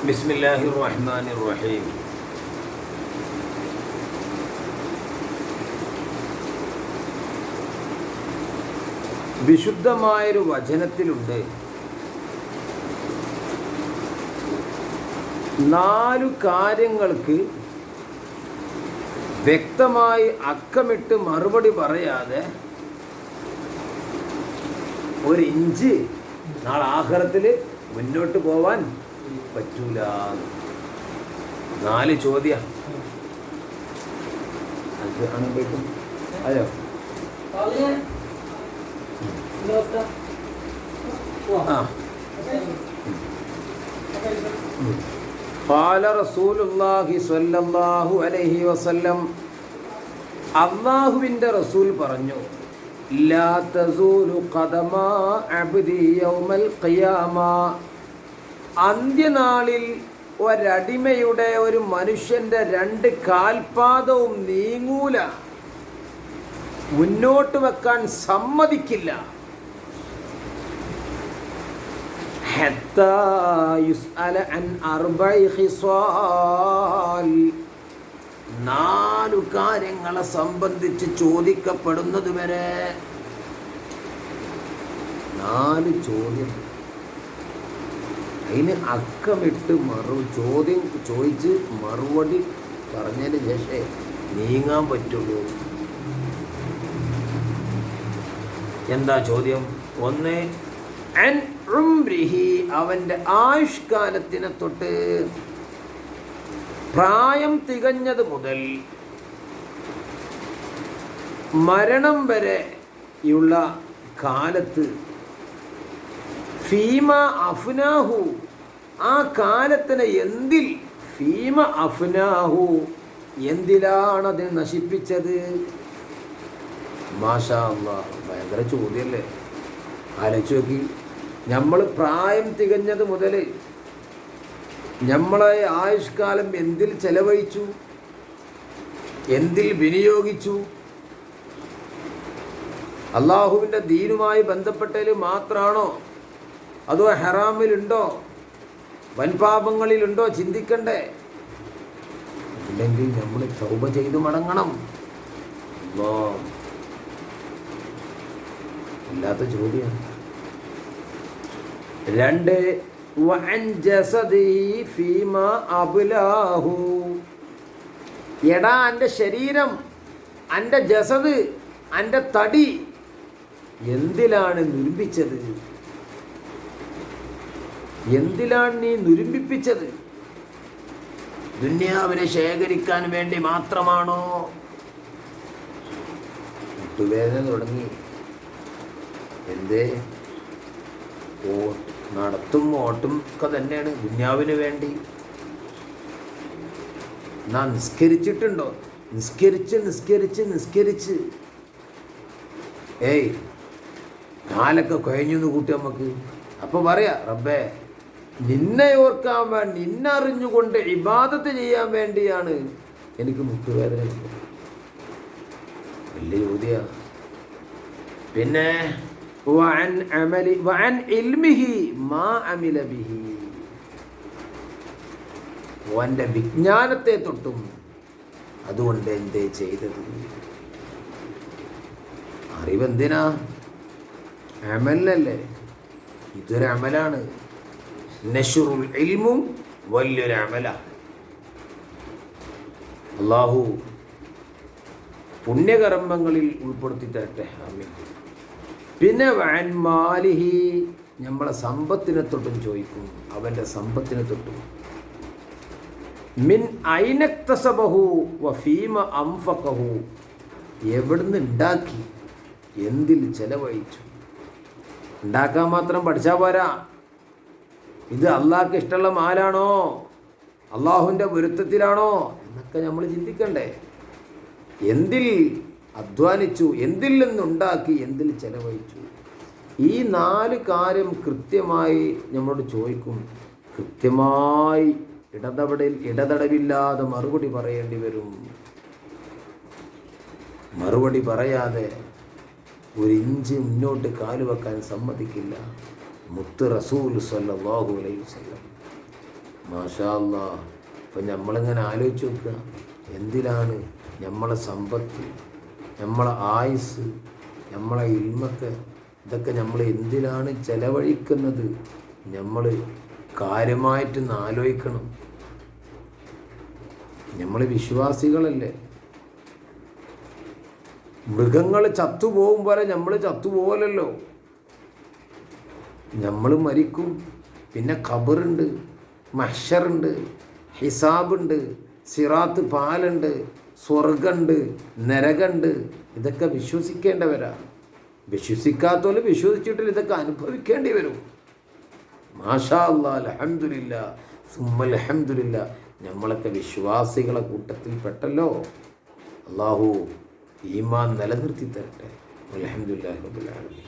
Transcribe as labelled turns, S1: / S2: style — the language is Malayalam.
S1: ബിസ്മില്ലാഹിർ റഹ്മാനിർ റഹീം. വിശുദ്ധമായൊരു വചനത്തിലുണ്ട് 4 കാര്യങ്ങൾക്ക് വ്യക്തമായി അക്കമിട്ട് മറുപടി പറയാതെ ഒരു ഇഞ്ച് നാളെ ആഖിറത്തിൽ മുന്നോട്ട് പോവാൻ പറ്റൂല. 4 ചോദ്യം. അത് ആണ് പോയിട്ടും അയ്യോ ഖാല റസൂലുള്ളാഹി സ്വല്ലല്ലാഹു അലൈഹി വസല്ലം, അല്ലാഹുവിൻ്റെ റസൂൽ പറഞ്ഞു, ലാ തസൂലു ഖദമാ അബ്ദി യൗമൽ ഖിയാമ, അന്ത്യനാളിൽ ഒരടിമയുടെ, ഒരു മനുഷ്യൻ്റെ 2 കാൽപാദവും നീങ്ങൂല, മുന്നോട്ട് വെക്കാൻ സമ്മതിക്കില്ല. ഹത്താ യുസ്അല അൻ അർബഇ ഖിസാൽ, 4 കാര്യങ്ങളെ സംബന്ധിച്ച് ചോദിക്കപ്പെടുന്നത് വരെ. 4 ചോദ്യം. അതിന് അക്കമിട്ട് ചോദ്യം ചോദിച്ച് മറുപടി പറഞ്ഞതിന് ശേഷമേ നീങ്ങാൻ പറ്റുള്ളൂ. എന്താ ചോദ്യം? 1, അൻ ഉംരിഹി, അവൻ്റെ ആയുഷ്കാലത്തിനെ തൊട്ട്, പ്രായം തികഞ്ഞത് മുതൽ മരണം വരെയുള്ള കാലത്ത്, ഫീമ അഫ്നാഹു, ആ കാലത്തിനെ എന്തിൽ, ഫീമ അഫ്നാഹു, എന്തിലാണത് നശിപ്പിച്ചത്. മാഷാ അല്ലാഹ്, ഭയങ്കര ചോദ്യമല്ലേ. ആലോചിച്ച് നോക്കി. നമ്മൾ പ്രായം തികഞ്ഞത് മുതൽ നമ്മളെ ആയുഷ്കാലം എന്തിൽ ചെലവഴിച്ചു, എന്തിൽ വിനിയോഗിച്ചു? അള്ളാഹുവിൻ്റെ ദീനുമായി ബന്ധപ്പെട്ടതിൽ മാത്രമാണോ, അതോ ഹറാമിലുണ്ടോ, വൻപാപങ്ങളിലുണ്ടോ? ചിന്തിക്കണ്ടേ? ഇല്ലെങ്കിൽ നമ്മൾ തൗബ ചെയ്തു മടങ്ങണം. ഇല്ലാത്ത ചോദ്യം. 2, വഅൻ ജസദിഹി ഫീമാ അബ്ലാഹു, എടാ എൻ്റെ ശരീരം, എൻ്റെ ജസദ്, എൻ്റെ തടി എന്തിലാണ് നുരുമ്പിച്ചത്? എന്തിലാണ് നീ നുരുമ്പിപ്പിച്ചത്? ദുന്യാവിനെ ശേഖരിക്കാൻ വേണ്ടി മാത്രമാണോ? മുട്ടുവേദന തുടങ്ങി. എന്തേ? നടത്തും ഓട്ടും ഒക്കെ തന്നെയാണ് ദുന്യാവിന് വേണ്ടി. നാം നിസ്കരിച്ചിട്ടുണ്ടോ? നിസ്കരിച്ച് കാലൊക്കെ കഴിഞ്ഞു എന്ന് കൂട്ടി നമുക്ക്. അപ്പോൾ പറയാ, റബ്ബേ നിന്നെ ഓർക്കാൻ വേണ്ടി, നിന്നറിഞ്ഞുകൊണ്ട് ഇബാദത്ത് ചെയ്യാൻ വേണ്ടിയാണ് എനിക്ക് മുട്ടുവേദന. വലിയ ചോദ്യ. പിന്നെ വഅൻ ഇൽമിഹി മാ അമില ബിഹി, ഓൻ്റെ വിജ്ഞാനത്തെ തൊട്ടും അതുകൊണ്ട് എന്തേ ചെയ്തത്? അറിവെന്തിനാ? അമലല്ലേ? ഇതൊരു അമലാണ്. നശ്റുൽ ഇൽമും വലിയൊരു അമല. അല്ലാഹു പുണ്യകർമ്മങ്ങളിൽ ഉൾപ്പെടുത്തി തരട്ടെ. ആമീൻ. പിന്നെ വഅൻ മാലിഹി, നമ്മളെ സമ്പത്തിനെ തൊട്ടും ചോദിക്കും, അവൻ്റെ സമ്പത്തിനെ തൊട്ടും. മിൻ ഐനക്തസബഹു വഫീമ അംഫഖഹു, എവിടുന്ന് ഉണ്ടാക്കി, എന്തിൽ ചെലവഴിച്ചു? ഉണ്ടാക്കാൻ മാത്രം പഠിച്ചാൽ പോരാ. ഇത് അള്ളാഹ്ക്ക് ഇഷ്ടമുള്ള മാലാണോ, അള്ളാഹുവിൻ്റെ പൊരുത്തത്തിലാണോ എന്നൊക്കെ നമ്മൾ ചിന്തിക്കണ്ടേ. എന്തിൽ അധ്വാനിച്ചു, എന്തിൽ നിന്നുണ്ടാക്കി, എന്തിൽ ചെലവഴിച്ചു? ഈ 4 കാര്യം കൃത്യമായി നമ്മളോട് ചോദിക്കും. കൃത്യമായി ഇടതടവില്ലാതെ മറുപടി പറയേണ്ടി വരും. മറുപടി പറയാതെ ഒരു ഇഞ്ച് മുന്നോട്ട് കാലുവെക്കാൻ സമ്മതിക്കില്ല മുത്ത് റസൂൽ സ്വല്ലല്ലാഹു അലൈഹി വസല്ലം. മാഷാ അല്ലാ. ഇപ്പം നമ്മളിങ്ങനെ ആലോചിച്ച് നോക്കുക, എന്തിനാണ് നമ്മളെ സമ്പത്ത്, നമ്മളെ ആയുസ്, നമ്മളെ ഇൽമൊക്കെ, ഇതൊക്കെ നമ്മൾ എന്തിനാണ് ചെലവഴിക്കുന്നത്? നമ്മൾ കാര്യമായിട്ടൊന്ന് ആലോചിക്കണം. നമ്മൾ വിശ്വാസികളല്ലേ? മൃഗങ്ങൾ ചത്തുപോകും പോലെ നമ്മൾ ചത്തുപോകലല്ലോ. നമ്മൾ മരിക്കും, പിന്നെ ഖബറുണ്ട്, മഹ്ശറുണ്ട്, ഹിസാബുണ്ട്, സിറാത്ത് പാലുണ്ട്, സ്വർഗമുണ്ട്, നരകമുണ്ട്. ഇതൊക്കെ വിശ്വസിക്കേണ്ടവരാ. വിശ്വസിക്കാത്തവർ വിശ്വസിച്ചിട്ടില്ല, ഇതൊക്കെ അനുഭവിക്കേണ്ടി വരും. മാഷാ അല്ലാ, അൽഹംദുലില്ലാ, സുമ്മൽ അൽഹംദുലില്ലാ. നമ്മളൊക്കെ വിശ്വാസികളെ കൂട്ടത്തിൽ പെട്ടല്ലോ. അല്ലാഹു ഈമാൻ നിലനിർത്തി തരട്ടെ. അൽഹംദുലില്ലാഹി റബ്ബിൽ ആലമീൻ.